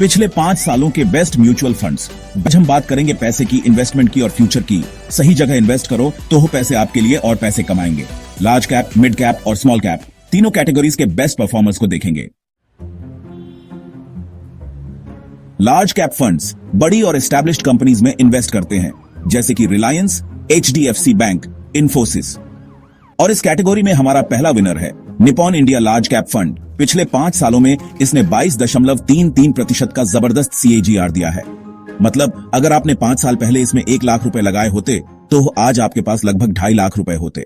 पिछले 5 सालों के बेस्ट म्यूचुअल फंड्स। आज हम बात करेंगे पैसे की, इन्वेस्टमेंट की और फ्यूचर की। सही जगह इन्वेस्ट करो तो वो पैसे आपके लिए और पैसे कमाएंगे। लार्ज कैप, मिड कैप और स्मॉल कैप तीनों कैटेगरीज के बेस्ट परफॉर्मर्स को देखेंगे। लार्ज कैप फंड्स बड़ी और एस्टैब्लिश्ड कंपनीज में इन्वेस्ट करते हैं, जैसे कि रिलायंस, HDFC बैंक, इन्फोसिस। और इस कैटेगरी में हमारा पहला विनर है Nippon India large cap fund. पिछले 5 सालों में इसने 22.33% का जबरदस्त CAGR दिया है। मतलब अगर आपने 5 साल पहले इसमें 1 लाख रुपए लगाए होते तो आज आपके पास लगभग 2.5 लाख रुपए होते।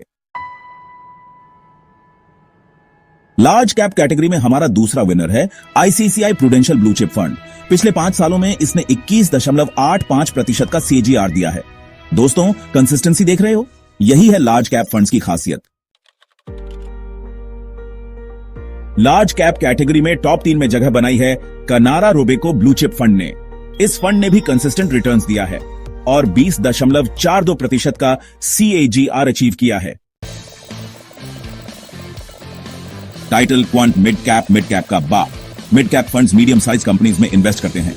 लार्ज कैप कैटेगरी में हमारा दूसरा विनर है ICICI prudential blue chip fund. पिछले 5 सालों में इसने 21.85% का CAGR दिया है। दोस्तों, कंसिस्टेंसी देख रहे हो? यही है लार्ज कैप फंड्स की खासियत। लार्ज कैप कैटेगरी में टॉप 3 में जगह बनाई है कनारा रोबेको ब्लू चिप फंड ने। इस फंड ने भी कंसिस्टेंट रिटर्न्स दिया है और 20.42% का CAGR अचीव किया है। टाइटल क्वांट मिड कैप का बाप। Mid cap funds medium size companies में इन्वेस्ट करते हैं।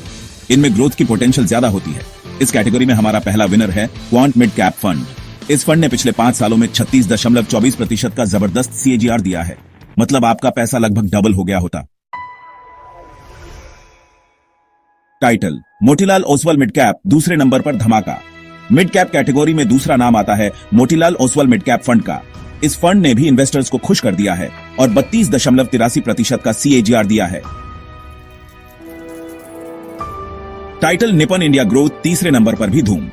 इनमें ग्रोथ की पोटेंशियल ज्यादा होती है। इस कैटेगरी में हमारा पहला विनर है क्वांट मिड कैप फंड। इस फंड ने पिछले 5 सालों में 36.24% का जबरदस्त CAGR दिया है। मतलब आपका पैसा लगभग डबल हो गया होता। Title Motilal Oswal mid cap दूसरे नंबर पर धमाका। मिड कैप कैटेगरी में दूसरा नाम आता है Motilal Oswal mid cap fund का। इस फंड ने भी इन्वेस्टर्स को खुश कर दिया है और 32.83% का CAGR दिया है। टाइटल निपॉन इंडिया ग्रोथ तीसरे नंबर पर भी धूम।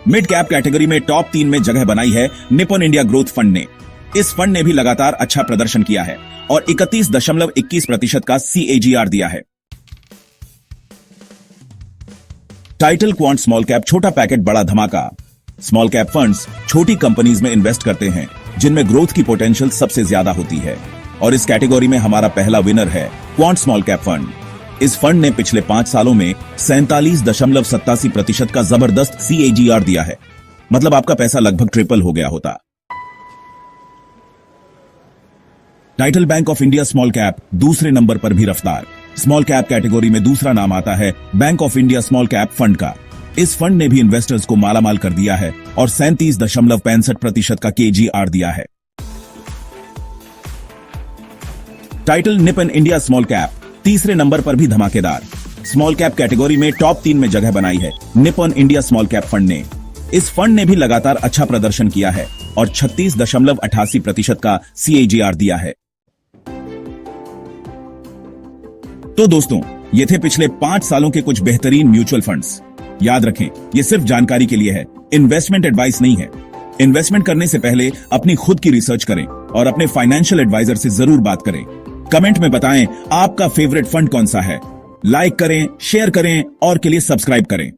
मिड कैप कैटेगरी में टॉप 3 में जगह बनाई है निपॉन इंडिया ग्रोथ फंड ने। इस फंड ने भी लगातार अच्छा प्रदर्शन किया है और 31.21% का CAGR दिया है। टाइटल क्वांट स्मॉल कैप छोटा पैकेट बड़ा धमाका। स्मॉल कैप फंड्स छोटी कंपनीज में इन्वेस्ट करते हैं जिनमें ग्रोथ की पोटेंशियल सबसे ज्यादा होती है और इस कैटेगरी में हमारा पहला विनर है क्वांट स्मॉल कैप फंड। इस फंड ने पिछले 5 सालों में 47.87% का जबरदस्त CAGR दिया है। मतलब आपका पैसा लगभग ट्रिपल हो गया होता। Title bank of India small cap दूसरे नंबर पर भी रफ्तार। स्मॉल कैप कैटेगरी में दूसरा नाम आता है bank of India small cap fund का। इस फंड ने भी इन्वेस्टर्स को मालामाल कर दिया है और 37.65% का CAGR दिया है। Title Nippon India small cap तीसरे नंबर पर भी धमाकेदार। स्मॉल कैप कैटेगरी में टॉप 3 में जगह बनाई है Nippon India small cap fund ने। इस फंड ने भी लगातार अच्छा प्रदर्शन किया है और 36.88% का CAGR दिया है। तो दोस्तों, ये थे पिछले 5 सालों के कुछ बेहतरीन म्यूचुअल फंड्स। याद रखें, ये सिर्फ जानकारी के लिए है, इन्वेस्टमेंट एडवाइस नहीं है। इन्वेस्टमेंट करने से पहले अपनी खुद की रिसर्च करें और अपने फाइनेंशियल एडवाइजर से जरूर बात करें। कमेंट में बताएं आपका फेवरेट फंड कौन सा है। लाइक करें, शेयर करें और के लिए सब्सक्राइब करें।